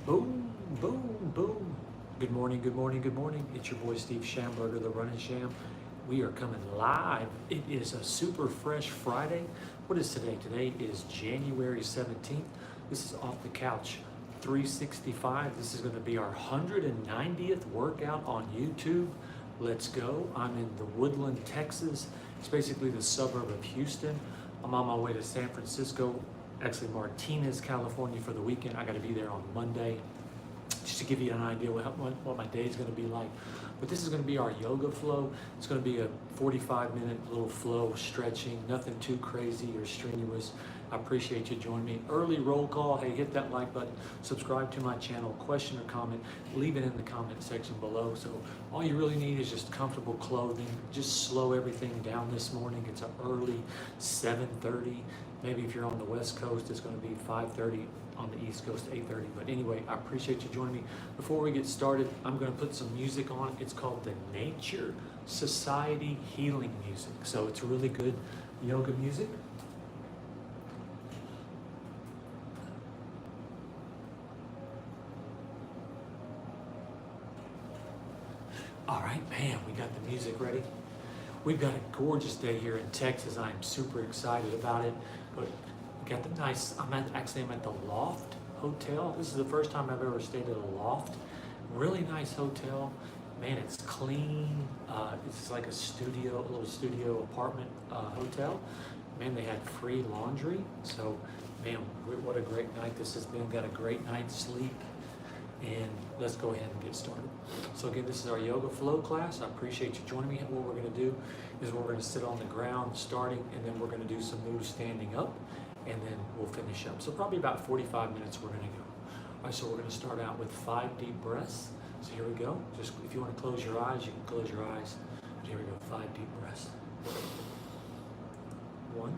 Boom, boom, boom. Good morning, good morning, good morning. It's your boy Steve Schamberger, the Running Sham. We are coming live. It is a super fresh Friday. What is today? Today is January 17th. This is Off the Couch 365. This is going to be our 190th workout on YouTube. Let's go. I'm in the Woodland, Texas. It's basically the suburb of Houston. I'm on my way to San Francisco, actually Martinez, California for the weekend. I got to be there on Monday, just to give you an idea what my day is going to be like. But this is going to be our yoga flow. It's going to be a 45-minute little flow, stretching, nothing too crazy or strenuous. I appreciate you joining me. Early roll call. Hey, hit that like button, subscribe to my channel, question or comment, leave it in the comment section below. So all you really need is just comfortable clothing. Just slow everything down this morning. It's an early 7:30. Maybe if you're on the West Coast, it's going to be 5:30. On the East Coast, 8:30. But anyway, I appreciate you joining me. Before we get started, I'm going to put some music on. It's called the Nature Society Healing Music. So it's really good yoga music. All right, man, we got the music ready. We've got a gorgeous day here in Texas. I'm super excited about it. But we got the nice, I'm at the Loft Hotel. This is the first time I've ever stayed at a loft. Really nice hotel. Man, it's clean. It's like a little studio apartment hotel. Man, they had free laundry. So, man, what a great night this has been. Got a great night's sleep. And let's go ahead and get started. So again, this is our yoga flow class. I appreciate you joining me. What we're going to do is we're going to sit on the ground starting, and then we're going to do some moves standing up, and then we'll finish up. So probably about 45 minutes we're going to go. All right, so we're going to start out with 5 deep breaths. So here we go. Just if you want to close your eyes, you can close your eyes. But here we go, 5 deep breaths. 1,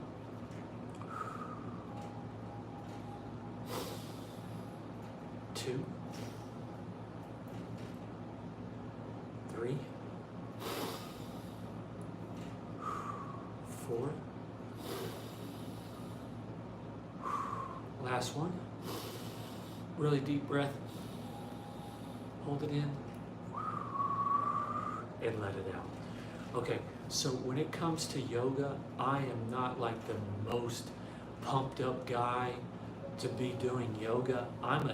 2, 3, 4. Last one. Really deep breath. Hold it in and let it out. Okay, so when it comes to yoga, I am not like the most pumped up guy to be doing yoga. I'm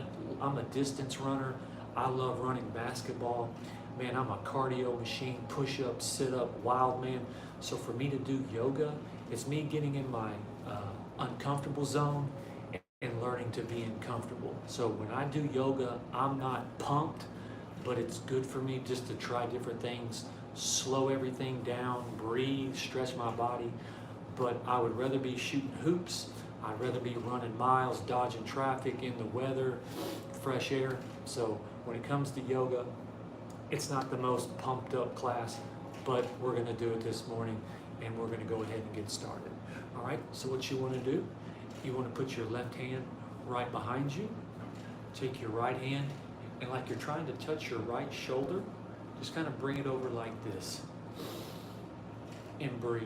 a distance runner. I love running basketball. Man, I'm a cardio machine, push-up, sit-up, wild man. So for me to do yoga, it's me getting in my uncomfortable zone and learning to be uncomfortable. So when I do yoga, I'm not pumped, but it's good for me just to try different things, slow everything down, breathe, stretch my body. But I would rather be shooting hoops. I'd rather be running miles, dodging traffic, in the weather, fresh air. So when it comes to yoga, it's not the most pumped up class, but we're going to do it this morning, and we're going to go ahead and get started. All right, so what you want to do, you want to put your left hand right behind you. Take your right hand, and like you're trying to touch your right shoulder, just kind of bring it over like this, and breathe.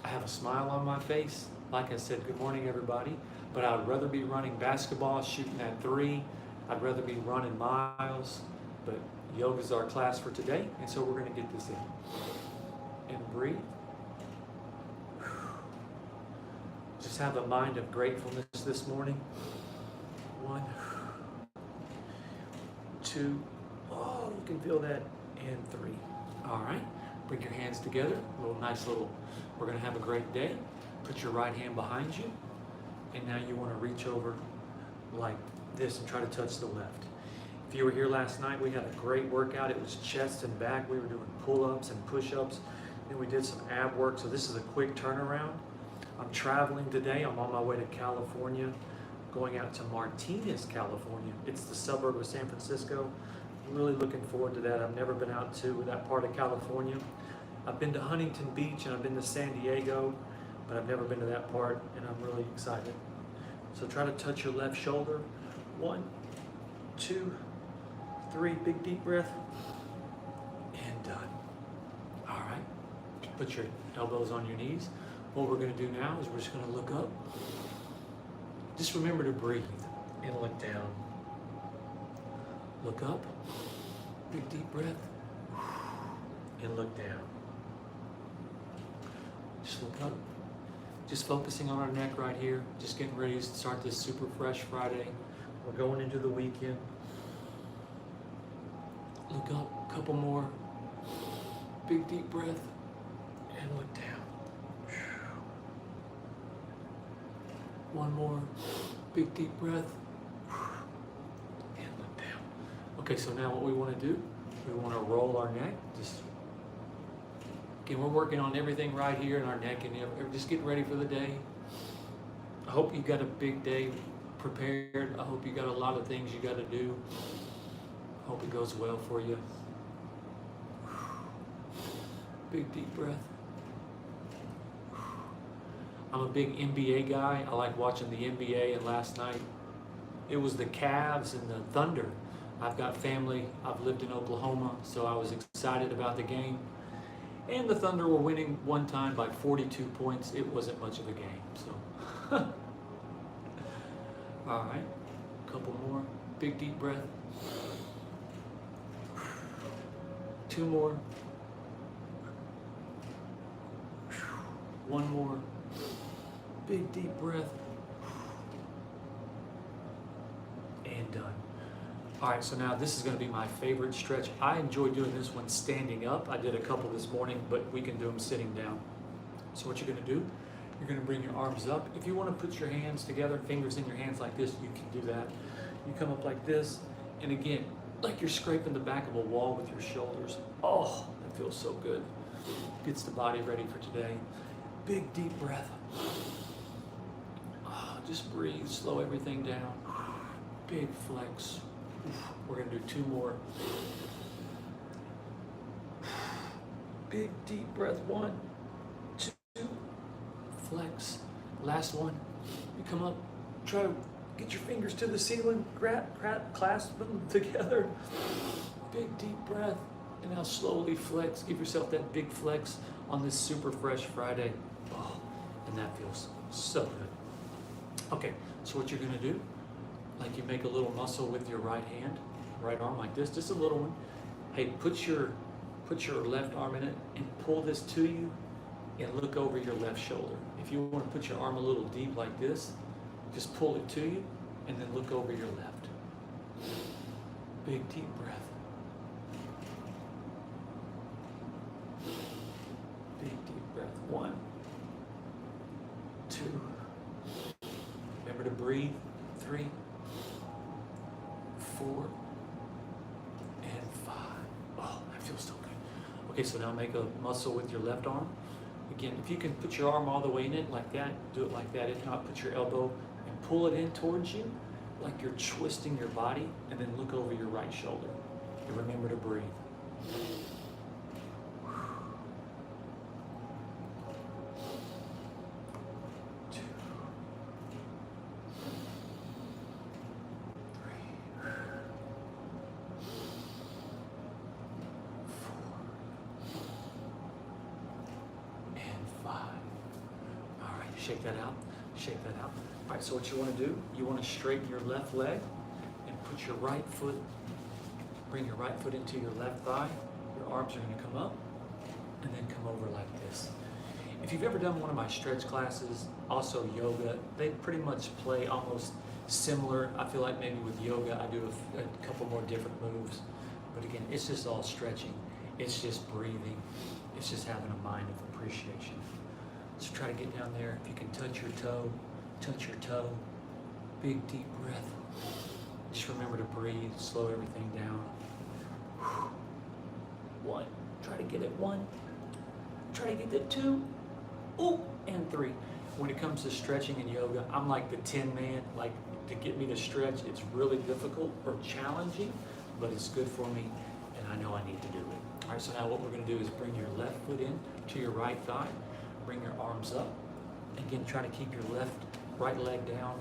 I have a smile on my face. Like I said, good morning, everybody. But I'd rather be running basketball, shooting that 3. I'd rather be running miles. But yoga is our class for today, and so we're going to get this in. And breathe. Just have a mind of gratefulness this morning. 1, 2, oh, you can feel that, and 3. All right, bring your hands together. We're going to have a great day. Put your right hand behind you, and now you want to reach over like this and try to touch the left. If you were here last night, we had a great workout. It was chest and back. We were doing pull-ups and push-ups. Then we did some ab work. So this is a quick turnaround. I'm traveling today. I'm on my way to California, going out to Martinez, California. It's the suburb of San Francisco. I'm really looking forward to that. I've never been out to that part of California. I've been to Huntington Beach and I've been to San Diego, but I've never been to that part, and I'm really excited. So try to touch your left shoulder. 1, 2, 3, big deep breath, and done. All right, put your elbows on your knees. What we're going to do now is we're just going to look up. Just remember to breathe. and look down. Look up, big deep breath, and look down. Just look up. Just focusing on our neck right here. Just getting ready to start this Super Fresh Friday. We're going into the weekend. Look up, a couple more. Big deep breath, and look down. One more, big deep breath, and look down. Okay, so now what we want to do, we want to roll our neck. Again, we're working on everything right here in our neck, and just getting ready for the day. I hope you got a big day prepared. I hope you got a lot of things you got to do. I hope it goes well for you. Big deep breath. I'm a big NBA guy. I like watching the NBA, and last night it was the Cavs and the Thunder. I've got family. I've lived in Oklahoma, so I was excited about the game. And the Thunder were winning one time by 42 points. It wasn't much of a game, so. All right, a couple more. Big deep breath. Two more. One more. Big deep breath. And done. All right, so now this is going to be my favorite stretch. I enjoy doing this one standing up. I did a couple this morning, but we can do them sitting down. So what you're going to do, you're going to bring your arms up. If you want to put your hands together, fingers in your hands like this, you can do that. You come up like this, and again, like you're scraping the back of a wall with your shoulders. Oh, that feels so good. Gets the body ready for today. Big deep breath. Oh, just breathe, slow everything down. Big flex. We're going to do two more. Big deep breath. 1, 2, flex. Last one. You come up, try to get your fingers to the ceiling, clasp them together. Big deep breath. And now slowly flex. Give yourself that big flex on this Super Fresh Friday. Oh, and that feels so good. Okay, so what you're going to do, like you make a little muscle with your right hand, right arm like this, just a little one. Hey, put your left arm in it and pull this to you and look over your left shoulder. If you want to put your arm a little deep like this, just pull it to you and then look over your left. Big deep breath. Big deep breath. 1, 2. Remember to breathe. 3, 4, and 5. Oh, that feels so good. Okay, so now make a muscle with your left arm. Again, if you can put your arm all the way in it like that, do it like that. If not, put your elbow and pull it in towards you like you're twisting your body, and then look over your right shoulder. And remember to breathe. 2, 3, 4, and 5. All right, shake that out. Shake that out. All right, so what you want to do, you want to straighten your left leg and put your right foot, bring your right foot into your left thigh. Your arms are going to come up and then come over like this. If you've ever done one of my stretch classes, also yoga, they pretty much play almost similar. I feel like maybe with yoga I do a couple more different moves. But again, it's just all stretching. It's just breathing. It's just having a mind of appreciation. So try to get down there. If you can touch your toe, touch your toe. Big deep breath. Just remember to breathe, slow everything down. 1, try to get it 1. Try to get it 2. Ooh, and 3. When it comes to stretching and yoga, I'm like the Tin Man. Like, to get me to stretch, it's really difficult or challenging, but it's good for me, and I know I need to do it. All right, so now what we're gonna do is bring your left foot in to your right thigh. Bring your arms up. Again, try to keep your right leg down.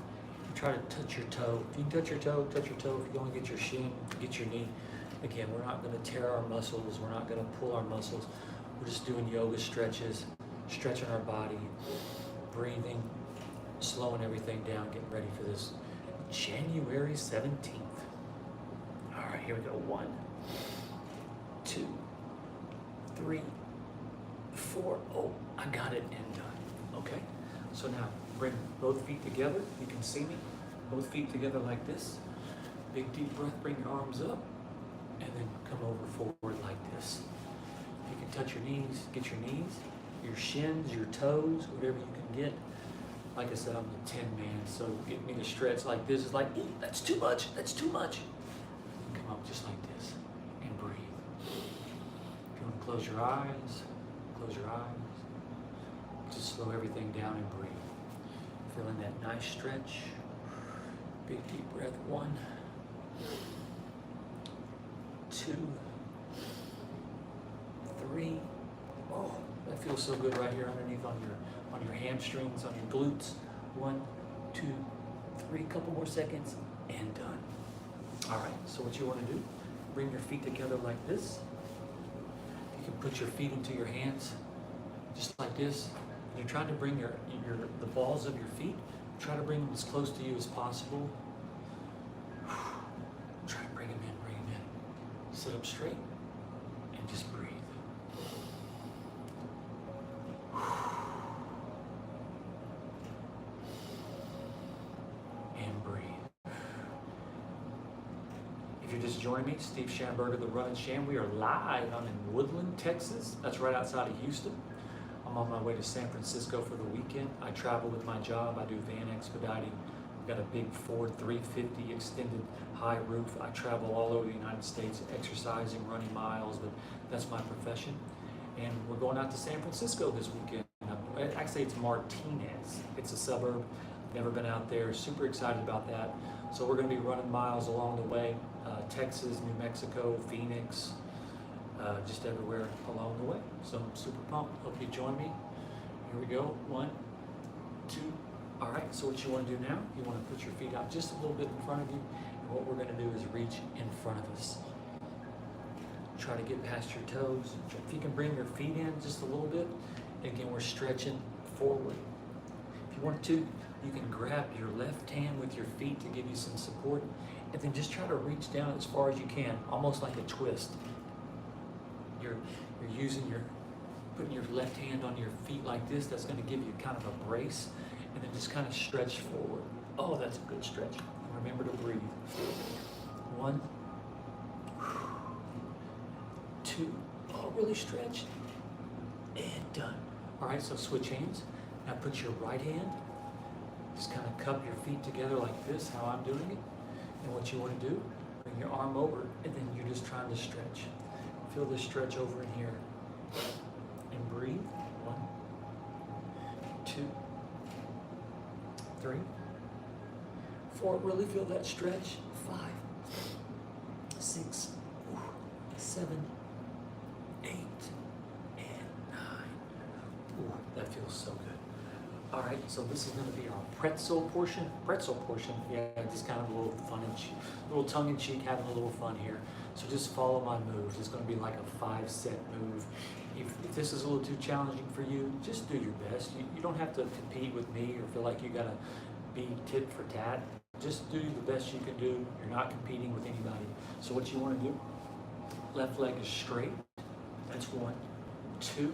Try to touch your toe. If you can touch your toe, touch your toe. If you want to get your shin, get your knee. Again, we're not going to tear our muscles. We're not going to pull our muscles. We're just doing yoga stretches, stretching our body, breathing, slowing everything down, getting ready for this January 17th. All right, here we go. 1, 2, 3, 4. Oh, I got it and done. Okay, so now bring both feet together. You can see me. Both feet together like this. Big deep breath, bring your arms up, and then come over forward like this. You can touch your knees, get your knees, your shins, your toes, whatever you can get. Like I said, I'm the 10 man, so get me to stretch like this. It's like, ooh, that's too much, that's too much. Come up just like this and breathe. If you want to close your eyes, close your eyes. Just slow everything down and breathe. Feeling that nice stretch. Big deep breath. 1, 2, 3. Oh, that feels so good right here underneath on your hamstrings, on your glutes. 1, 2, 3. Couple more seconds and done. All right. So what you want to do? Bring your feet together like this. You can put your feet into your hands, just like this. You're trying to bring the balls of your feet. Try to bring them as close to you as possible. Try to bring them in, bring them in. Sit up straight and just breathe. And breathe. If you're just joining me, Steve Schamberger, the Run and Sham. We are live. I'm in Woodland, Texas. That's right outside of Houston. I'm on my way to San Francisco for the weekend. I travel with my job. I do van expediting. I've got a big Ford 350 extended high roof. I travel all over the United States exercising, running miles, but that's my profession. And we're going out to San Francisco this weekend. Actually, it's Martinez. It's a suburb. Never been out there. Super excited about that. So we're going to be running miles along the way. Texas, New Mexico, Phoenix, just everywhere along the way. So I'm super pumped. Hope you join me. Here we go. 1, 2. All right, so what you want to do now, you want to put your feet out just a little bit in front of you. And what we're going to do is reach in front of us. Try to get past your toes. If you can bring your feet in just a little bit. Again, we're stretching forward. If you want to, you can grab your left hand with your feet to give you some support. And then just try to reach down as far as you can, almost like a twist. You're putting your left hand on your feet like this. That's going to give you kind of a brace, and then just kind of stretch forward. Oh, that's a good stretch. Remember to breathe. 1, 2. Oh, really stretch. And done. All right, so switch hands. Now put your right hand. Just kind of cup your feet together like this, how I'm doing it. And what you want to do, bring your arm over, and then you're just trying to stretch. Feel this stretch over in here. And breathe. 1, 2, 3, 4. Really feel that stretch. 5, 6, 7, 8, and 9. Ooh, that feels so good. All right, so this is going to be our pretzel portion. Yeah, just kind of a little fun and little tongue-in-cheek, having a little fun here. So just follow my moves. It's going to be like a 5-set move. If this is a little too challenging for you, just do your best. You don't have to compete with me or feel like you got to be tit for tat. Just do the best you can do. You're not competing with anybody. So what you want to do, left leg is straight. That's 1. 2,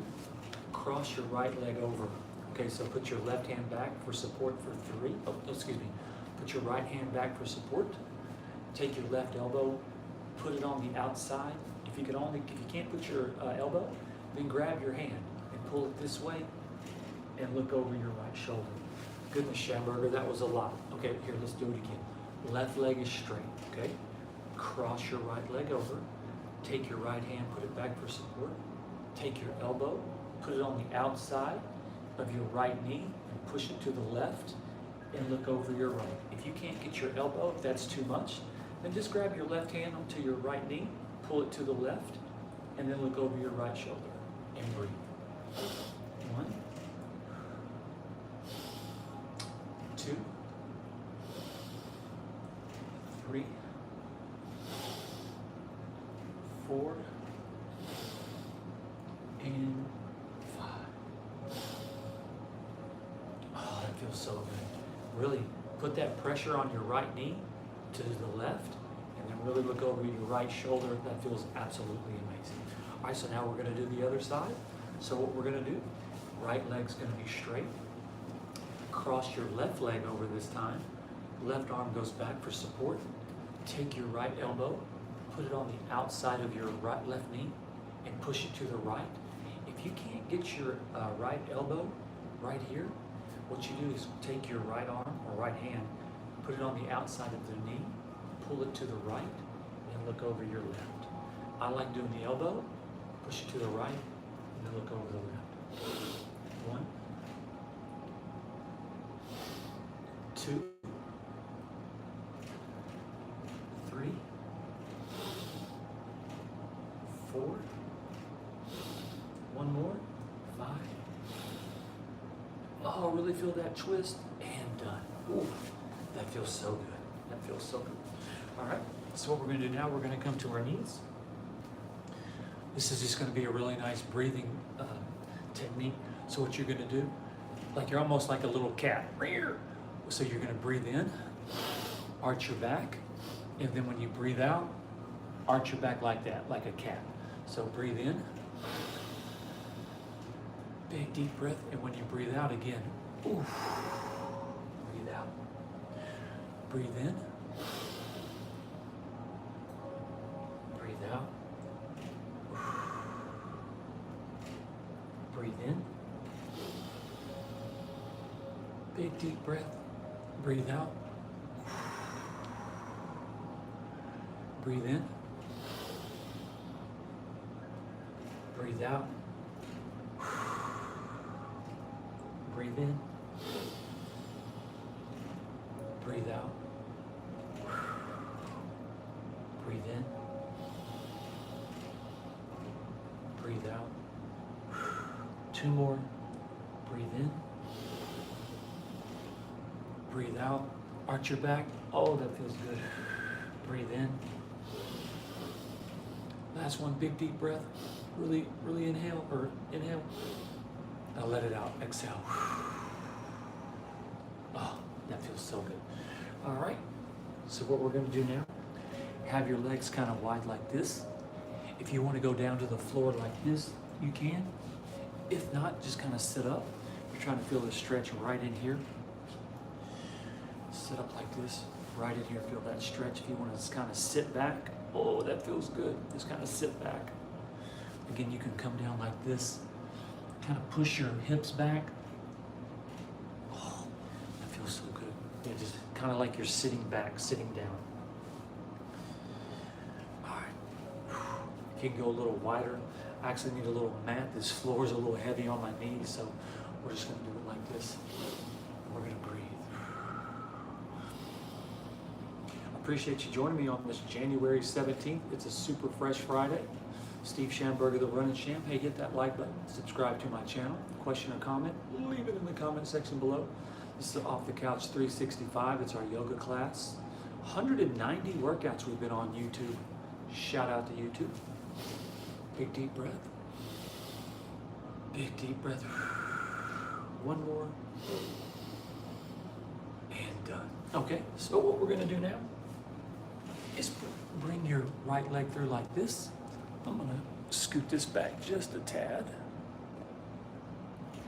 cross your right leg over. Okay, so put your left hand back for support for 3. Oh, excuse me. Put your right hand back for support. Take your left elbow, put it on the outside. If you can't put your elbow, then grab your hand and pull it this way and look over your right shoulder. Goodness, Schamberger, that was a lot. Okay, here, let's do it again. Left leg is straight, okay? Cross your right leg over. Take your right hand, put it back for support. Take your elbow, put it on the outside of your right knee and push it to the left and look over your right. If you can't get your elbow, if that's too much, then just grab your left hand onto your right knee, pull it to the left, and then look over your right shoulder and breathe. 1, 2, 3, 4, and 5. Oh, that feels so good. Really put that pressure on your right knee to the left, and then really look over your right shoulder. That feels absolutely amazing. All right, so now we're gonna do the other side. So what we're gonna do, right leg's gonna be straight. Cross your left leg over this time. Left arm goes back for support. Take your right elbow, put it on the outside of your left knee, and push it to the right. If you can't get your right elbow right here, what you do is take your right arm or right hand, put it on the outside of the knee, pull it to the right, and look over your left. I like doing the elbow, push it to the right, and then look over the left. 1, 2, 3, 4, 1 more, 5. Oh, really feel that twist, and done. Ooh, that feels so good. That feels so good. All right, so what we're gonna do now, we're gonna come to our knees. This is just gonna be a really nice breathing technique. So what you're gonna do, like you're almost like a little cat. So you're gonna breathe in, arch your back, and then when you breathe out, arch your back like that, like a cat. So breathe in, big deep breath, and when you breathe out again, oof, breathe out. Breathe in, breathe out, breathe in, big deep breath, breathe out, breathe in, breathe out, breathe in, breathe out, breathe in, breathe out. 2 more, breathe in, breathe out, arch your back. Oh, that feels good. Breathe in. Last one, big deep breath. Really, really inhale, or inhale. Now let it out, exhale. Oh, that feels so good. All right, so what we're gonna do now, have your legs kind of wide like this. If you wanna go down to the floor like this, you can. If not, just kind of sit up. You're trying to feel the stretch right in here. Sit up like this, right in here, feel that stretch. If you wanna just kind of sit back, oh, that feels good. Just kind of sit back. Again, you can come down like this, kind of push your hips back. Oh, that feels so good. Yeah, just kind of like you're sitting back, sitting down. All right. If you can go a little wider, I actually need a little mat. This floor is a little heavy on my knees, so we're just gonna do it like this. We're gonna breathe. I appreciate you joining me on this January 17th. It's a super fresh Friday. Steve Schamberger, the Running Champ. Hey, hit that like button, subscribe to my channel. Question or comment, leave it in the comment section below. This is Off the Couch 365. It's our yoga class. 190 workouts we've been on YouTube. Shout out to YouTube. Big deep breath. Big deep breath. 1 more. And done. Okay, so what we're gonna do now is bring your right leg through like this. I'm gonna scoot this back just a tad.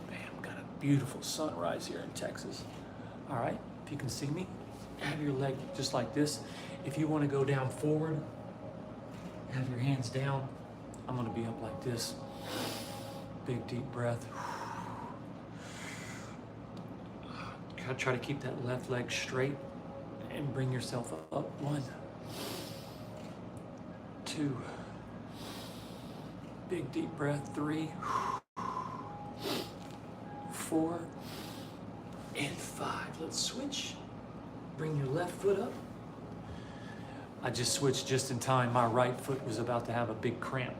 Bam, got a beautiful sunrise here in Texas. All right, if you can see me, have your leg just like this. If you wanna go down forward, have your hands down. I'm gonna be up like this. Big deep breath. Try to keep that left leg straight and bring yourself up. 1, 2, big deep breath. 3, 4, and 5. Let's switch. Bring your left foot up. I just switched just in time. My right foot was about to have a big cramp.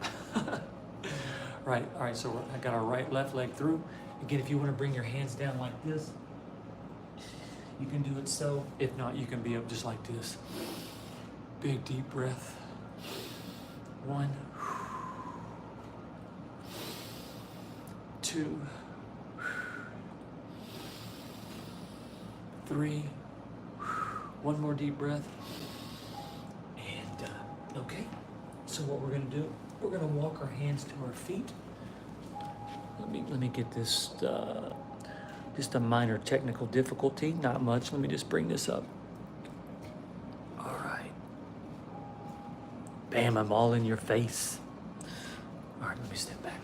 Right, all right, so I got our left leg through. Again, if you want to bring your hands down like this, you can do it so. If not, you can be up just like this. Big deep breath. 1, 2, 3, One more deep breath. And okay, so what we're gonna do, we're gonna walk our hands to our feet. Let me get this, just a minor technical difficulty, not much. Let me just bring this up. All right. Bam, I'm all in your face. All right, let me step back.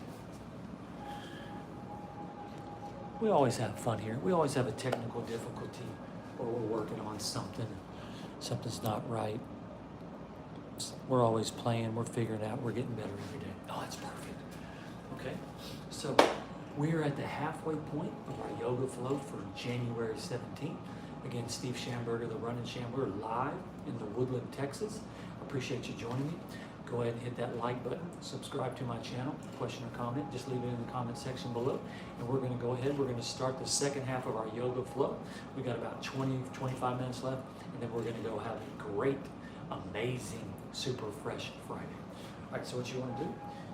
We always have fun here. We always have a technical difficulty, or we're working on something. Something's not right. We're always playing, we're figuring out, we're getting better every day. Oh, that's perfect. Okay, so we're at the halfway point of our yoga flow for January 17th. Again, Steve Schamberger, the Running Sham. We're live in the Woodland, Texas. Appreciate you joining me. Go ahead and hit that like button, subscribe to my channel, question or comment, just leave it in the comment section below. And we're gonna go ahead, we're gonna start the second half of our yoga flow. We got about 25 minutes left, and then we're gonna go have a great, amazing, super fresh Friday. All right, so what you wanna do,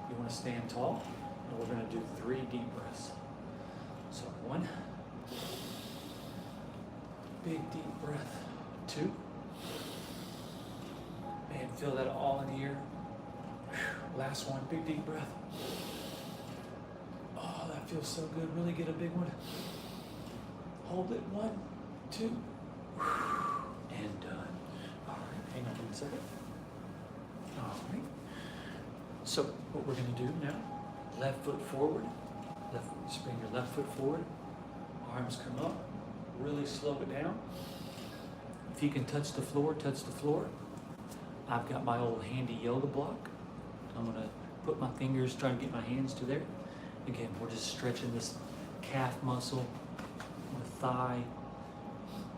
you wanna stand tall, and we're gonna do 3 deep breaths. So 1, big deep breath. 2, man, feel that all in the air. Last one, big deep breath. Oh, that feels so good. Really get a big one. Hold it. 1, 2, and done. All right, hang on for a second. All right. So what we're gonna do now, left foot forward. Just bring your left foot forward. Arms come up. Really slow it down. If you can touch the floor, touch the floor. I've got my old handy yoga block. I'm gonna put my fingers, try and get my hands to there. Again, we're just stretching this calf muscle, the thigh,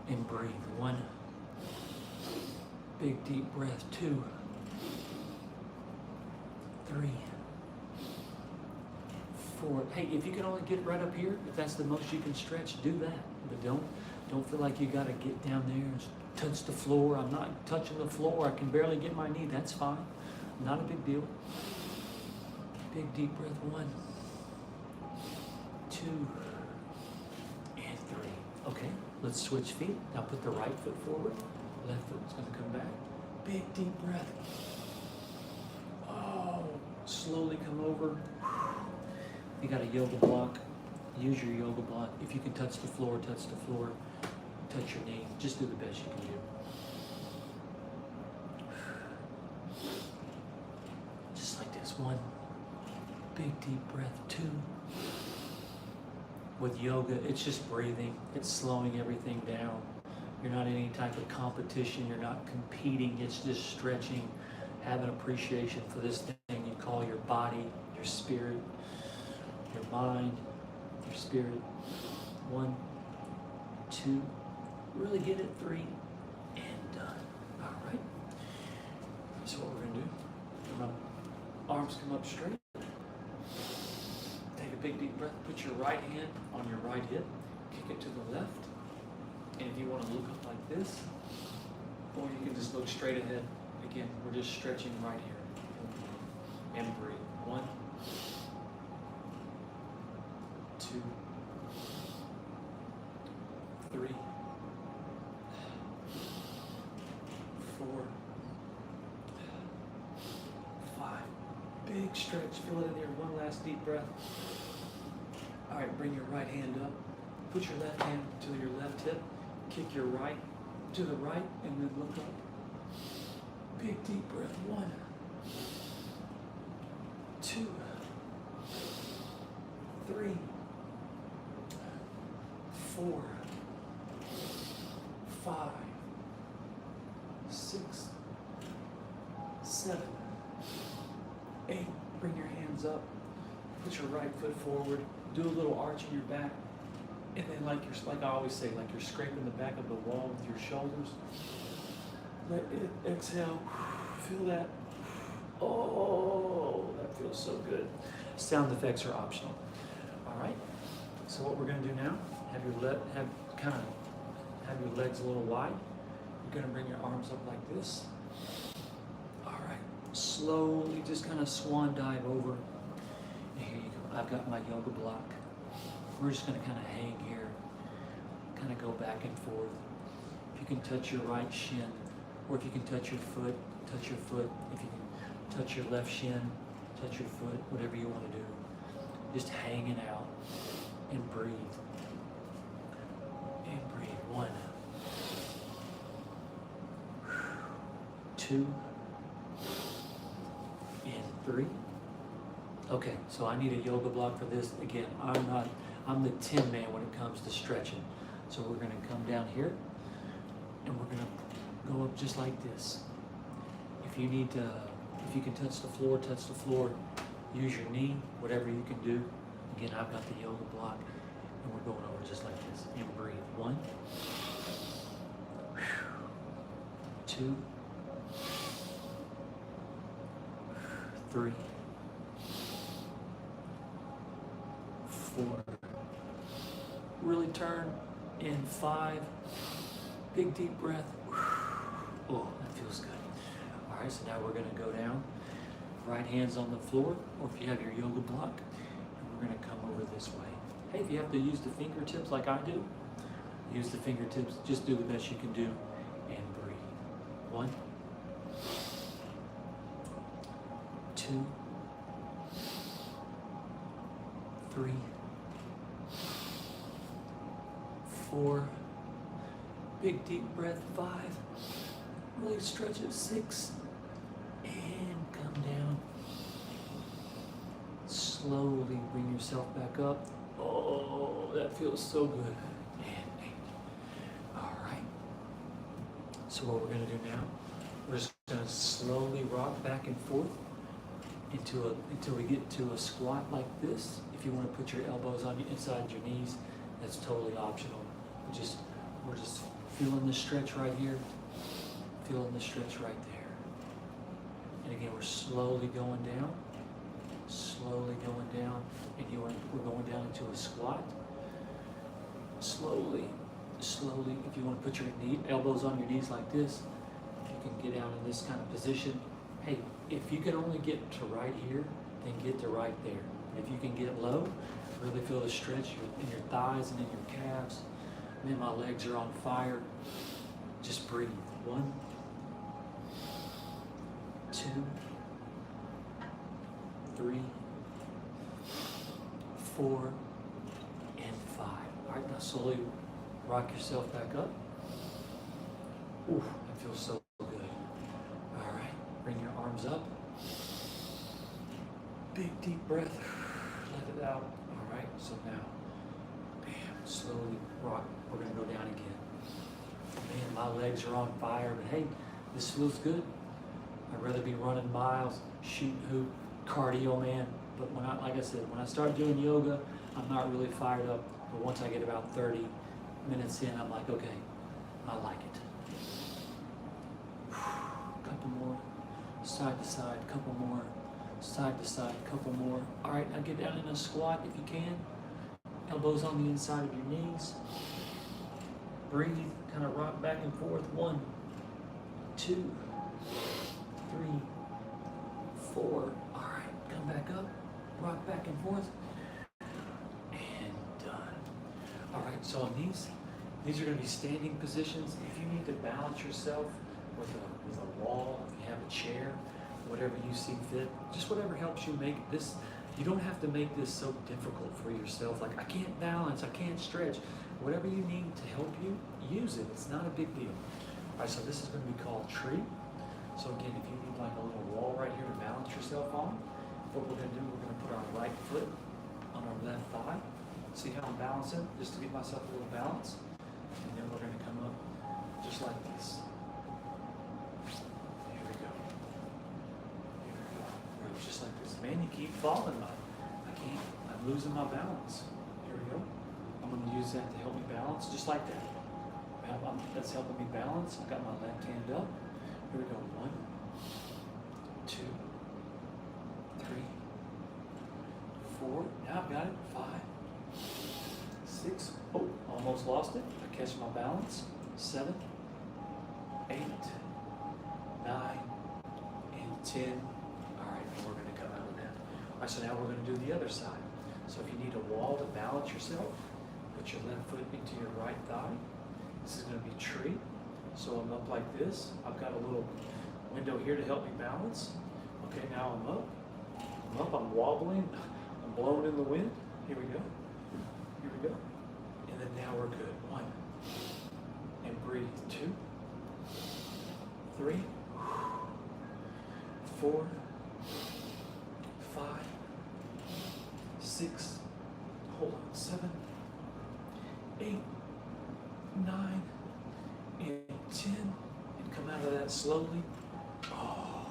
and breathe. 1, big deep breath. 2, 3, 4. Hey, if you can only get right up here, if that's the most you can stretch, do that. But don't feel like you gotta get down there and touch the floor. I'm not touching the floor. I can barely get my knee. That's fine. Not a big deal. Big deep breath. 1, 2, and 3. Okay, let's switch feet. Now put the right foot forward. Left foot's gonna come back. Big deep breath. Oh, slowly come over. You got a yoga block. Use your yoga block. If you can touch the floor, touch the floor. Touch your knee. Just do the best you can do. Just like this. 1, big deep breath. 2. With yoga, it's just breathing. It's slowing everything down. You're not in any type of competition. You're not competing. It's just stretching. Have an appreciation for this thing you call your body, your spirit, your mind, your spirit. 1, 2, really get it. 3, and done. All right. So what we're gonna do, arms come up straight. Take a big deep breath. Put your right hand on your right hip. Kick it to the left. And if you want to look up like this, or you can just look straight ahead. Again, we're just stretching right here. And breathe. 1, 2, 3, 4, 5. Big stretch. Feel it in there. One last deep breath. All right, bring your right hand up. Put your left hand to your left hip. Kick your right to the right, and then look up. Big deep breath. 1, 2, 3, 4, 5, 6, 7, 8. Bring your hands up. Put your right foot forward. Do a little arch in your back. And then like I always say, like you're scraping the back of the wall with your shoulders. Let it exhale. Feel that. Oh, that feels so good. Sound effects are optional. All right. So what we're going to do now, have your legs a little wide. You're going to bring your arms up like this. All right. Slowly just kind of swan dive over. And here you go. I've got my yoga block. We're just going to kind of hang here, kind of go back and forth. If you can touch your right shin, or if you can touch your foot, touch your foot. If you can touch your left shin, touch your foot, whatever you want to do. Just hanging out and breathe. And breathe. 1, 2, and 3. Okay, so I need a yoga block for this. Again, I'm the tin man when it comes to stretching. So we're gonna come down here and we're gonna go up just like this. If you need to, if you can touch the floor, use your knee, whatever you can do. Again, I've got the yoga block and we're going over just like this. And breathe. 1, 2, 3, 4. Really turn in 5. Big deep breath. Oh, that feels good. All right, so now we're going to go down. Right hand's on the floor, or if you have your yoga block, and we're going to come over this way. Hey, if you have to use the fingertips like I do, use the fingertips. Just do the best you can do and breathe. 1, 2, 3, 4, big deep breath. 5, really stretch it. 6, and come down. Slowly bring yourself back up. Oh, that feels so good. And 8. All right. So what we're gonna do now, we're just gonna slowly rock back and forth until we get to a squat like this. If you want to put your elbows on inside your knees, that's totally optional. We're just feeling the stretch right here, feeling the stretch right there. And again, we're slowly going down, and we're going down into a squat. Slowly. If you want to put your elbows on your knees like this, you can get down in this kind of position. Hey, if you can only get to right here, then get to right there. If you can get low, really feel the stretch in your thighs and in your calves. Man, my legs are on fire. Just breathe. 1, 2, 3, 4, and 5. All right, now slowly rock yourself back up. Ooh, that feels so good. All right, bring your arms up. Big deep breath. Let it out. All right, so now, bam, slowly rock. We're gonna go down again. Man, my legs are on fire, but hey, this feels good. I'd rather be running miles, shooting hoop, cardio, man. But like I said, when I start doing yoga, I'm not really fired up. But once I get about 30 minutes in, I'm like, okay, I like it. Couple more, side to side, couple more, side to side, couple more. All right, now get down in a squat if you can. Elbows on the inside of your knees. Breathe, kind of rock back and forth. 1, 2, 3, 4. All right, come back up, rock back and forth, and done. All right, so on these are going to be standing positions. If you need to balance yourself with a wall, if you have a chair, whatever you see fit, just whatever helps you make this. You don't have to make this so difficult for yourself. Like, I can't balance, I can't stretch. Whatever you need to help you, use it. It's not a big deal. All right, so this is going to be called tree. So again, if you need like a little wall right here to balance yourself on, what we're going to do, we're going to put our right foot on our left thigh. See how I'm balancing? Just to give myself a little balance. And then we're going to come up just like this. Here we go. Just like this. Man, you keep falling. I'm losing my balance. Here we go. I'm going to use that to help me balance, just like that. That's helping me balance. I've got my left hand up. Here we go. 1, 2, 3, 4. Now I've got it. 5, 6. Oh, almost lost it. I catch my balance. 7, 8, 9, and 10. All right, and we're going to come out of that. All right, so now we're going to do the other side. So if you need a wall to balance yourself, put your left foot into your right thigh. This is going to be tree. So I'm up like this. I've got a little window here to help me balance. Okay, now I'm up. I'm wobbling. I'm blowing in the wind. Here we go. Here we go. And then now we're good. 1. And breathe. 2. 3. 4. 5. 6. Hold on. 7. 8. 9. And 10. And come out of that slowly. Oh.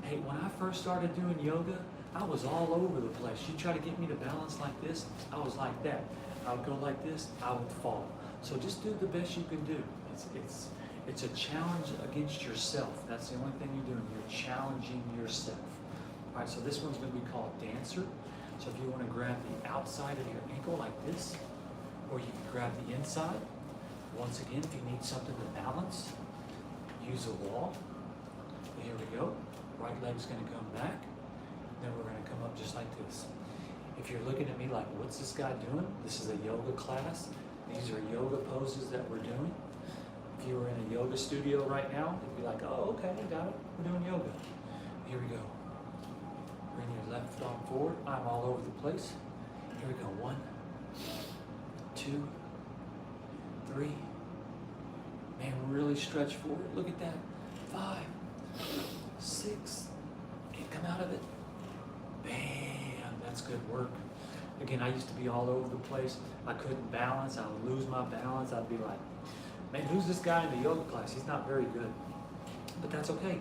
Hey, when I first started doing yoga, I was all over the place. You try to get me to balance like this, I was like that. I would go like this, I would fall. So just do the best you can do. It's a challenge against yourself. That's the only thing you're doing. You're challenging yourself. All right, so this one's going to be called Dancer. So if you want to grab the outside of your ankle like this, or you can grab the inside. Once again, if you need something to balance, use a wall. Here we go. Right leg's going to come back. Then we're going to come up just like this. If you're looking at me like, what's this guy doing? This is a yoga class. These are yoga poses that we're doing. If you were in a yoga studio right now, you'd be like, oh, okay, I got it. We're doing yoga. Here we go. Bring your left arm forward. I'm all over the place. Here we go. 1, 2, 3. Man, really stretch forward. Look at that. 5, 6. And come out of it. Bam, that's good work. Again, I used to be all over the place. I couldn't balance. I would lose my balance. I'd be like, man, who's this guy in the yoga class? He's not very good. But that's okay.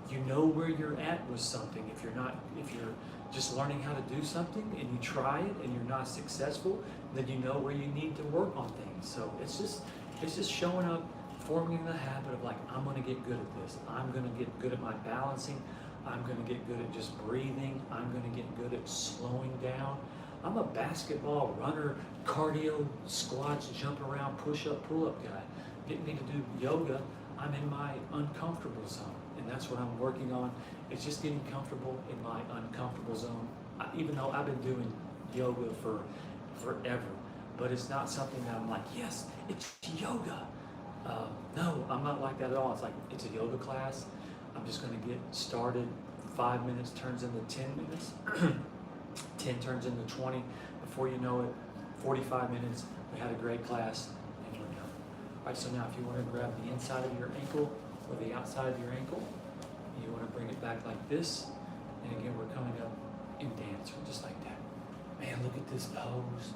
You know where you're at with something. If you're just learning how to do something and you try it and you're not successful, then you know where you need to work on things. So it's just showing up, forming the habit of like, I'm going to get good at this. I'm going to get good at my balancing. I'm going to get good at just breathing. I'm going to get good at slowing down. I'm a basketball runner, cardio, squats, jump around, push up, pull up guy. Getting me to do yoga, I'm in my uncomfortable zone. And that's what I'm working on. It's just getting comfortable in my uncomfortable zone. Even though I've been doing yoga for forever, but it's not something that I'm like, yes, it's yoga. No, I'm not like that at all. It's like, it's a yoga class. I'm just going to get started. 5 minutes turns into 10 minutes. 10 turns into 20. Before you know it, 45 minutes. We had a great class, and we're done. All right, so now if you want to grab the inside of your ankle or the outside of your ankle, you want to bring it back like this. And again, we're coming up in dancer, just like that. Man, look at this pose.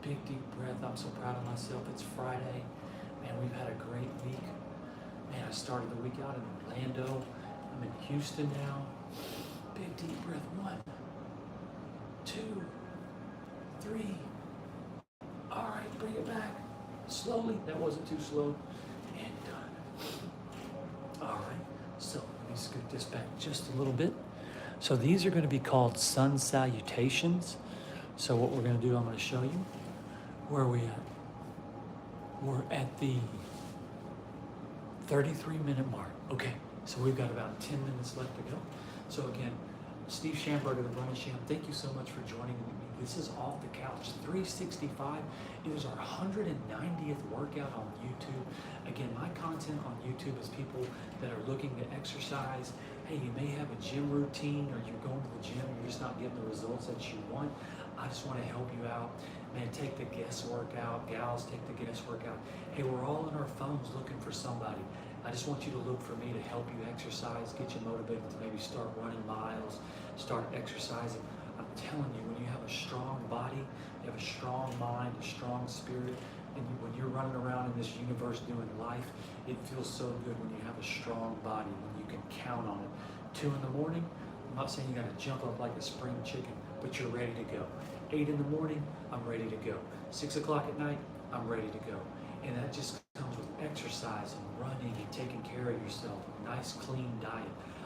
Big, deep breath. I'm so proud of myself. It's Friday. Man, we've had a great week. Man, I started the week out in Orlando. I'm in Houston now. Big deep breath. 1, 2, 3. All right, bring it back. Slowly. That wasn't too slow. And done. All right. So let me scoot this back just a little bit. So these are going to be called sun salutations. So what we're going to do, I'm going to show you. Where are we at? We're at the 33-minute mark. Okay, so we've got about 10 minutes left to go. So again, Steve Schamberg of the Brian Sham, thank you so much for joining me. This is Off the Couch 365. It is our 190th workout on YouTube. Again, my content on YouTube is people that are looking to exercise. Hey, you may have a gym routine or you're going to the gym, you're just not getting the results that you want. I just want to help you out. Man, take the guesswork out. Gals, take the guesswork out. Hey, we're all on our phones looking for somebody. I just want you to look for me to help you exercise, get you motivated to maybe start running miles, start exercising. I'm telling you, when you have a strong body, you have a strong mind, a strong spirit, and when you're running around in this universe doing life, it feels so good when you have a strong body, when you can count on it. 2 in the morning, I'm not saying you got to jump up like a spring chicken, but you're ready to go. 8 in the morning, I'm ready to go. 6 o'clock at night, I'm ready to go. And that just comes with exercise and running and taking care of yourself. A nice, clean diet.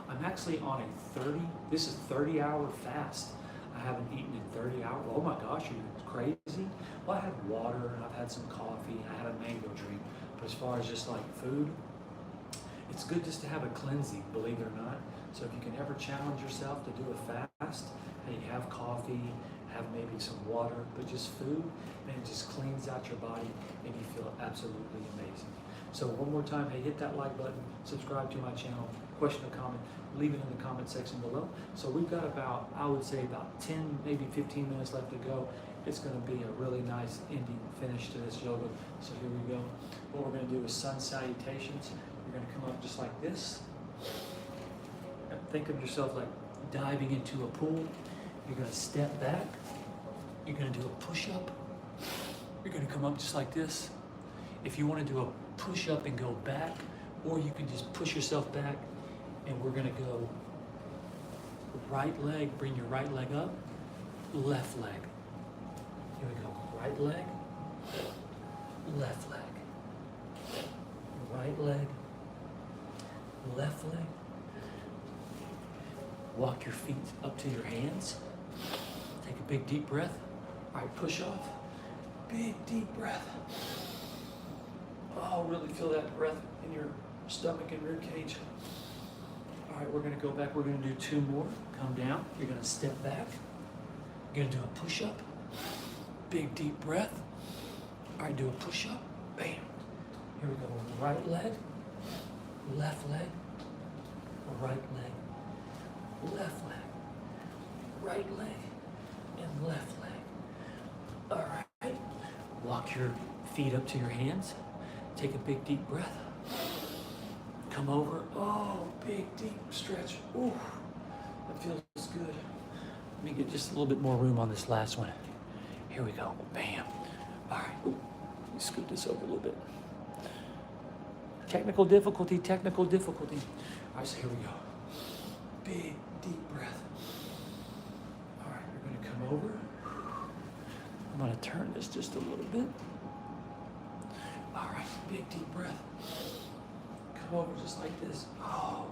I'm actually on a 30-hour fast. I haven't eaten in 30 hours. Oh my gosh, are you crazy? Well, I had water and I've had some coffee. I had a mango drink. But as far as just like food, it's good just to have a cleansing, believe it or not. So if you can ever challenge yourself to do a fast, and you have coffee, have maybe some water, but just food, and it just cleans out your body and you feel absolutely amazing. So one more time, hey, hit that like button, subscribe to my channel, question or comment, leave it in the comment section below. So we've got about, I would say about 10, maybe 15 minutes left to go. It's gonna be a really nice ending finish to this yoga. So here we go. What we're gonna do is sun salutations. You're gonna come up just like this. And think of yourself like diving into a pool. You're gonna step back. You're gonna do a push-up. You're gonna come up just like this. If you wanna do a push-up and go back, or you can just push yourself back, and we're gonna go right leg, bring your right leg up, left leg. Here we go, right leg, left leg, right leg, left leg. Walk your feet up to your hands. Take a big deep breath. All right, push off. Big deep breath. Oh, really feel that breath in your stomach and rib cage. All right, we're gonna go back. We're gonna do 2 more. Come down. You're gonna step back. You're gonna do a push-up. Big deep breath. All right, do a push-up. Bam. Here we go. Right leg, left leg, right leg, left leg, right leg, and left leg. All right. Walk your feet up to your hands. Take a big deep breath. Come over. Oh, big deep stretch. Ooh, that feels good. Let me get just a little bit more room on this last one. Here we go. Bam. All right. Ooh, let me scoot this over a little bit. Technical difficulty, technical difficulty. All right, so here we go. Big deep breath. All right, we're going to come over. I'm going to turn this just a little bit. All right, big deep breath. Come over just like this. Oh,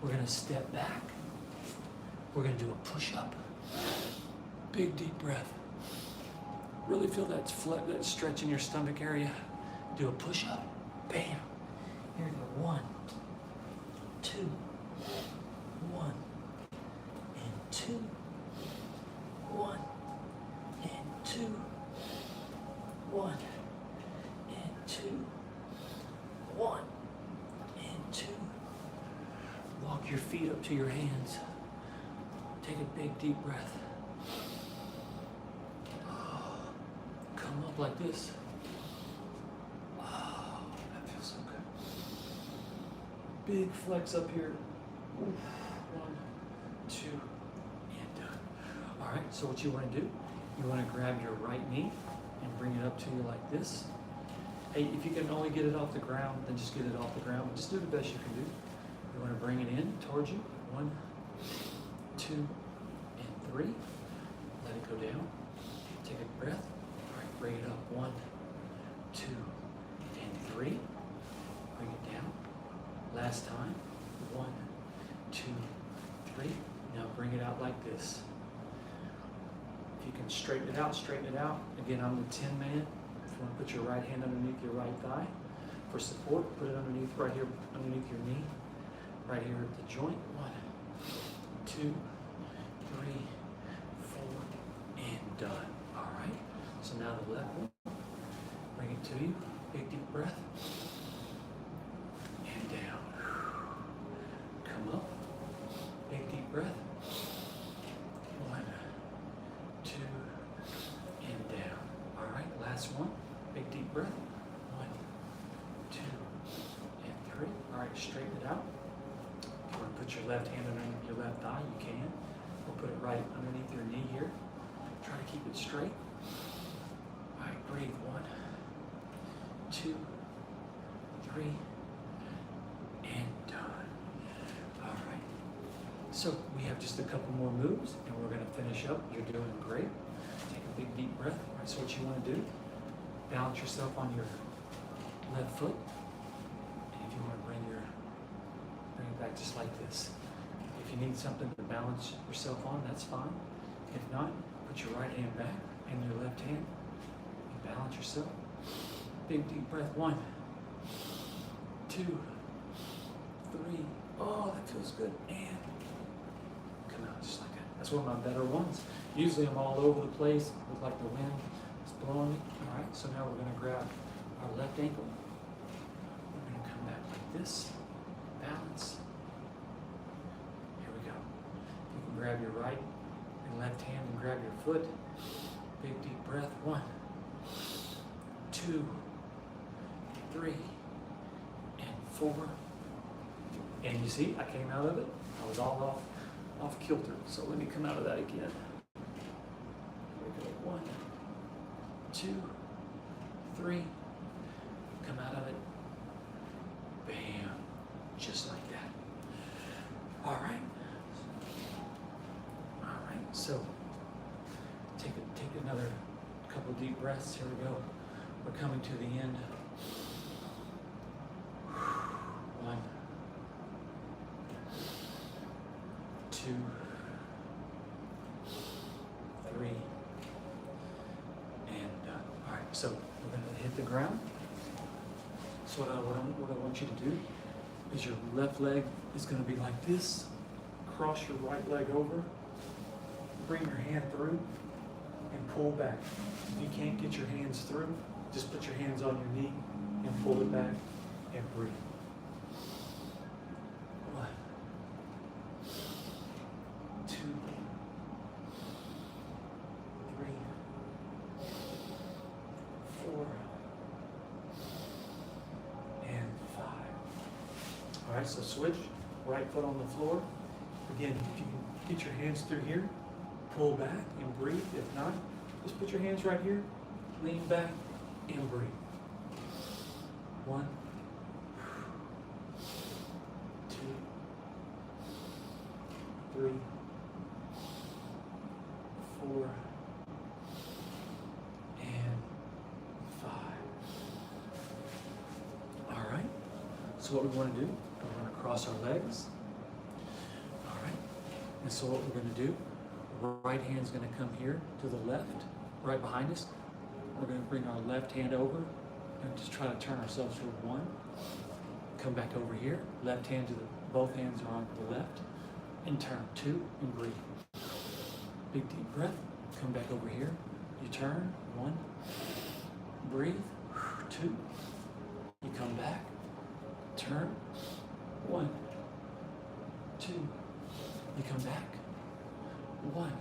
we're gonna step back. We're gonna do a push-up. Big deep breath. Really feel that stretch in your stomach area. Do a push-up. Bam. Here we go. 1, 2, 1, and 2, 1, and 2, 1. 2, 1, and 2. Walk your feet up to your hands. Take a big deep breath. Oh, come up like this. Oh, that feels so good. Big flex up here. Oof. 1, 2, and done. All right, so what you want to do, you want to grab your right knee and bring it up to you like this. Hey, if you can only get it off the ground, then just get it off the ground. But just do the best you can do. You want to bring it in towards you. 1, 2, and 3. Let it go down. Take a breath. All right, bring it up. 1, 2, and 3. Bring it down. Last time. 1, 2, 3. Now bring it out like this. If you can straighten it out, straighten it out. Again, I'm the 10 man. If you want to put your right hand underneath your right thigh for support, put it underneath right here, underneath your knee, right here at the joint. 1, 2, 3, 4, and done. All right. So now the left one, bring it to you. Big deep breath. And down. Come up. Big deep breath. 1, 2, and down. All right. Last one. Big deep breath. 1, 2, and 3. All right, straighten it out. If you want to put your left hand underneath your left thigh, you can. Or put it right underneath your knee here. Try to keep it straight. All right, breathe. 1, 2, 3, and done. All right. So we have just a couple more moves, and we're going to finish up. You're doing great. Take a big deep breath. All right, so what you want to do, balance yourself on your left foot. And if you want to bring it back just like this. If you need something to balance yourself on, that's fine. If not, put your right hand back and your left hand and balance yourself. Big deep breath. 1, 2, 3. Oh, that feels good. And come out just like that. That's one of my better ones. Usually I'm all over the place with like the wind is blowing me. All right, so now we're going to grab our left ankle. We're this. Balance. Here we go. You can grab your right and left hand and grab your foot. Big deep breath. 1, 2, 3, and 4. And you see, I came out of it. I was all off kilter. So let me come out of that again. Here we go. 1, 2, 3. Come out of it. Bam. Just like that. All right. All right. So take another couple deep breaths. Here we go. We're coming to the end. 1, 2, 3, and done. All right, so we're going to hit the ground. So what I want you to do is your left leg is going to be like this. Cross your right leg over. Bring your hand through and pull back. If you can't get your hands through, just put your hands on your knee and pull it back and breathe. 1, 2, 3, 4, and 5. All right, so switch. Right foot on the floor. Again, if you can get your hands through here, pull back and breathe. If not, just put your hands right here, lean back and breathe. 1, 2, 3, 4, and 5. All right. So what we want to do, we're going to cross our legs. All right. And so what we're going to do, right hand's going to come here to the left, right behind us. We're going to bring our left hand over and just try to turn ourselves for 1. Come back over here. Left hand to the, both hands are on the left. And turn. 2, and breathe. Big deep breath. Come back over here. You turn. 1. Breathe. 2. You come back. Turn. 1, 2. You come back. 1,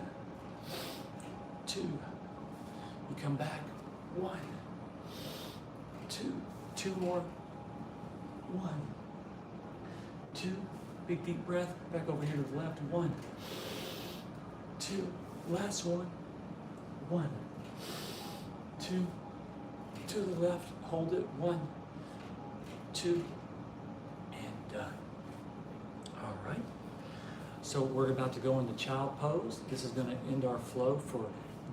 2. You come back. 1, 2. 2 more. 1, 2. Big deep breath. Back over here to the left. 1, 2. Last one. 1, 2. To the left. Hold it. 1, 2. And done. All right. So we're about to go into child pose. This is going to end our flow for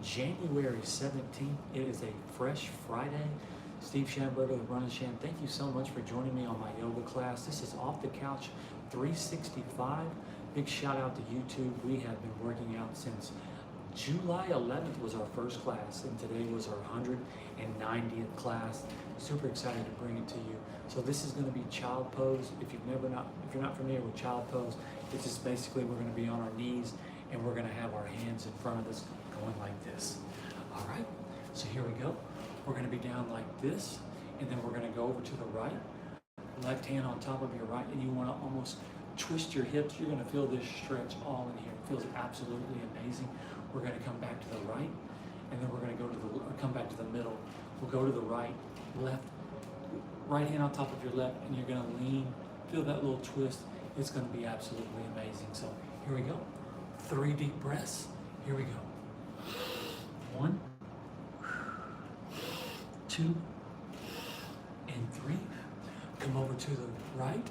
January 17th. It is a fresh Friday. Steve Schamberger with Run and Sham. Thank you so much for joining me on my yoga class. This is Off the Couch 365. Big shout out to YouTube. We have been working out since July 11th was our first class, and today was our 190th class. Super excited to bring it to you. So this is going to be child pose. If you're not familiar with child pose, it's just basically we're going to be on our knees and we're going to have our hands in front of us going like this. All right. So here we go. We're going to be down like this, and then we're going to go over to the right. Left hand on top of your right, and you want to almost twist your hips. You're going to feel this stretch all in here. It feels absolutely amazing. We're going to come back to the right, and then we're going to go to the, or come back to the middle. We'll go to the right, left, right hand on top of your left, and you're going to lean. Feel that little twist. It's going to be absolutely amazing. So here we go. 3 deep breaths. Here we go. 1, 2, and 3. Come over to the right.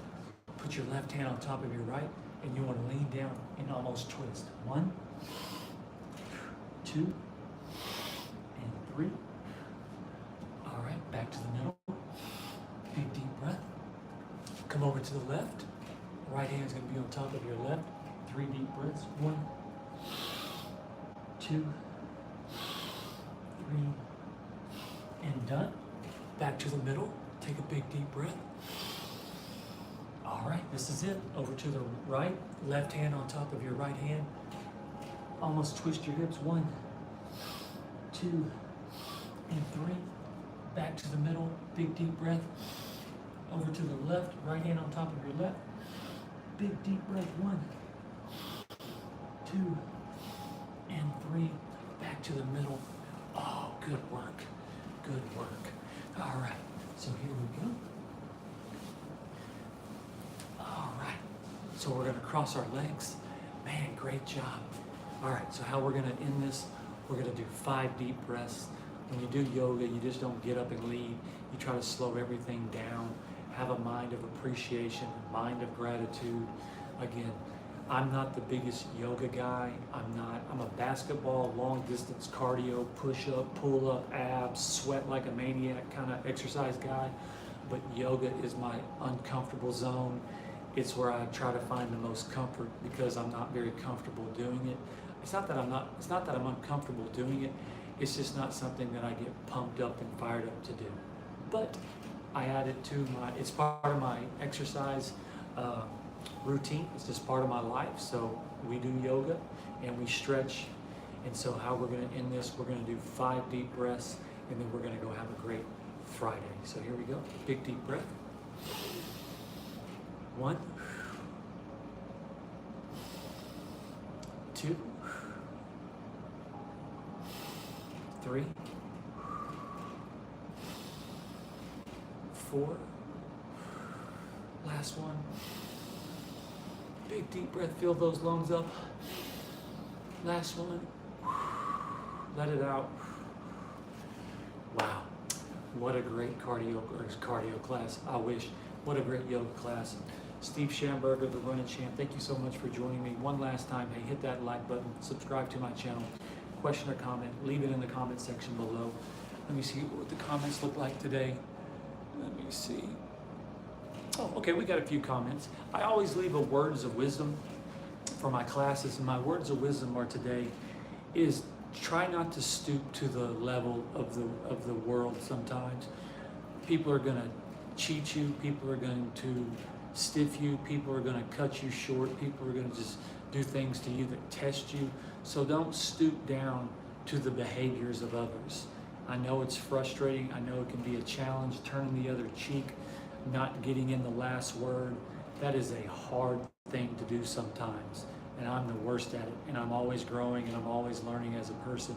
Put your left hand on top of your right, and you want to lean down and almost twist. 1, 2, and 3. All right, back to the middle. Big deep breath. Come over to the left. Right hand's going to be on top of your left. 3 deep breaths. 1, 2, 3, and done. Back to the middle. Take a big deep breath. All right, this is it. Over to the right. Left hand on top of your right hand. Almost twist your hips. 1, 2, and 3. Back to the middle. Big deep breath. over to the left, right hand on top of your left. Big deep breath, 1, 2, and 3. Back to the middle. Oh, good work. Good work. All right, so here we go. All right, so we're gonna cross our legs. Man, great job. All right, so how we're gonna end this, we're gonna do 5 deep breaths. When you do yoga, you just don't get up and leave. You try to slow everything down, have a mind of appreciation, a mind of gratitude. Again, I'm not the biggest yoga guy. I'm a basketball, long distance cardio, push up, pull up, abs, sweat like a maniac kind of exercise guy. But yoga is my uncomfortable zone. It's where I try to find the most comfort because I'm not very comfortable doing it. It's not that I'm uncomfortable doing it. It's just not something that I get pumped up and fired up to do. But I add it to it's part of my exercise routine. It's just part of my life. So we do yoga and we stretch. And so how we're gonna end this, we're gonna do 5 deep breaths and then we're gonna go have a great Friday. So here we go, big deep breath. 1, 2, 3, 4. Last one. Big deep breath, fill those lungs up. Last one. Let it out. Wow. What a great cardio class. I wish. What a great yoga class. Steve Schamberger, the running champ, thank you so much for joining me. One last time, hey, hit that like button, subscribe to my channel. Question or comment, leave it in the comment section below. Let me see what the comments look like today. Let me see. Oh, okay, we got a few comments. I always leave a words of wisdom for my classes, and my words of wisdom are today is try not to stoop to the level of the world sometimes. People are gonna cheat you, people are going to stiff you, people are gonna cut you short, people are gonna just do things to you that test you. So don't stoop down to the behaviors of others. I know it's frustrating, I know it can be a challenge, turning the other cheek, not getting in the last word. That is a hard thing to do sometimes, and I'm the worst at it, and I'm always growing and I'm always learning as a person.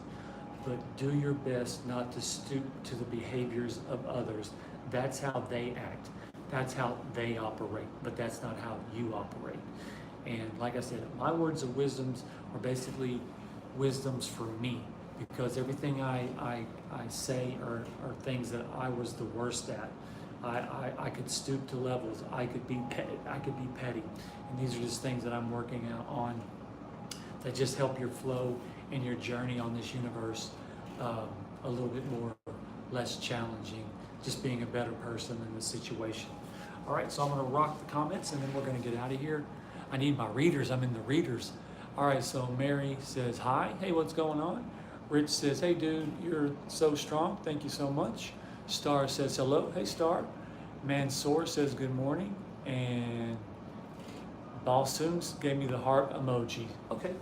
But do your best not to stoop to the behaviors of others. That's how they act, that's how they operate, but that's not how you operate. And like I said, my words of wisdoms are basically wisdoms for me, because everything I say are things that I was the worst at. I could stoop to levels. I could be petty, and these are just things that I'm working out on that just help your flow and your journey on this universe a little bit less challenging. Just being a better person in the situation. All right, so I'm gonna rock the comments, and then we're gonna get out of here. I need my readers. I'm in the readers. All right, so Mary says hi. Hey, what's going on? Rich says, hey, dude, you're so strong. Thank you so much. Star says hello. Hey, Star. Mansoor says good morning. And Balsoons gave me the heart emoji. Okay.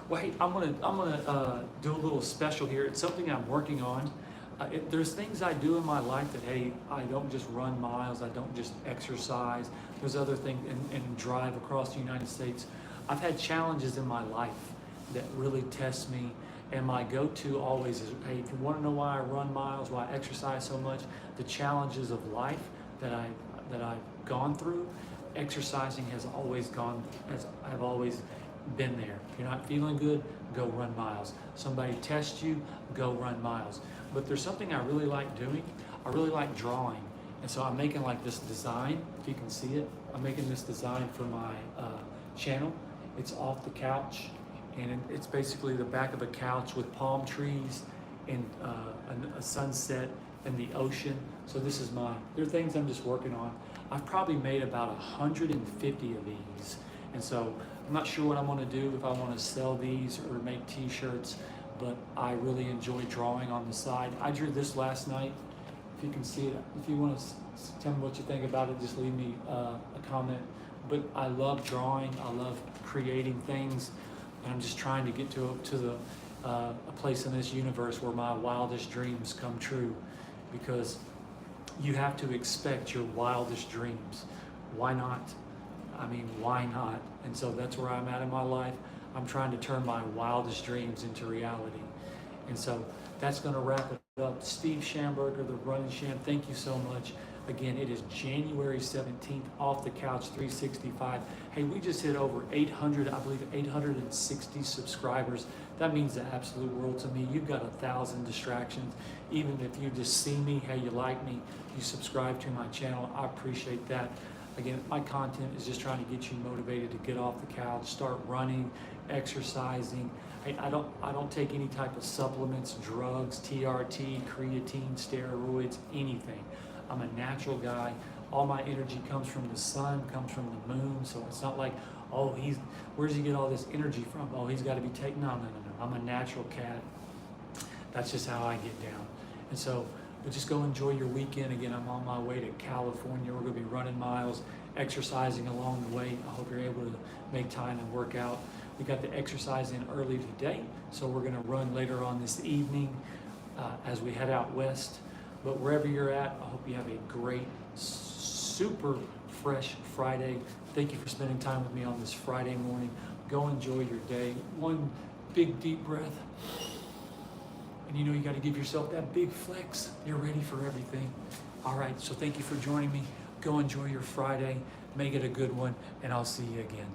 Well, hey, I'm gonna do a little special here. It's something I'm working on. There's things I do in my life that, hey, I don't just run miles. I don't just exercise. There's other things and drive across the United States. I've had challenges in my life that really test me. And my go-to always is, hey, if you want to know why I run miles, why I exercise so much, the challenges of life that I've gone through, exercising I've always been there. If you're not feeling good, go run miles. Somebody tests you, go run miles. But there's something I really like doing. I really like drawing. And so I'm making like this design, if you can see it. I'm making this design for my channel. It's off the couch. And it's basically the back of a couch with palm trees and a sunset and the ocean. So this is there are things I'm just working on. I've probably made about 150 of these. And so I'm not sure what I'm gonna do, if I wanna sell these or make t-shirts, but I really enjoy drawing on the side. I drew this last night. If you can see it, if you wanna tell me what you think about it, just leave me a comment. But I love drawing, I love creating things. And I'm just trying to get to a place in this universe where my wildest dreams come true, because you have to expect your wildest dreams. Why not? I mean, why not? And so that's where I'm at in my life. I'm trying to turn my wildest dreams into reality. And so that's going to wrap it up. Steve Schamberger, the Running Sham, thank you so much. Again, it is January 17th, Off the Couch 365. Hey, we just hit over 800, I believe 860 subscribers. That means the absolute world to me. You've got 1,000 distractions. Even if you just see me, hey, you like me, you subscribe to my channel, I appreciate that. Again, my content is just trying to get you motivated to get off the couch, start running, exercising. I don't take any type of supplements, drugs, TRT, creatine, steroids, anything. I'm a natural guy. All my energy comes from the sun, comes from the moon. So it's not like, oh, where does he get all this energy from? Oh, he's got to be taking, no. I'm a natural cat. That's just how I get down. And so, but just go enjoy your weekend. Again, I'm on my way to California. We're going to be running miles, exercising along the way. I hope you're able to make time and work out. We got the exercise in early today, so we're going to run later on this evening as we head out west. But wherever you're at, I hope you have a great, super fresh Friday. Thank you for spending time with me on this Friday morning. Go enjoy your day. One big deep breath. And you know you got to give yourself that big flex. You're ready for everything. All right, so thank you for joining me. Go enjoy your Friday. Make it a good one, and I'll see you again.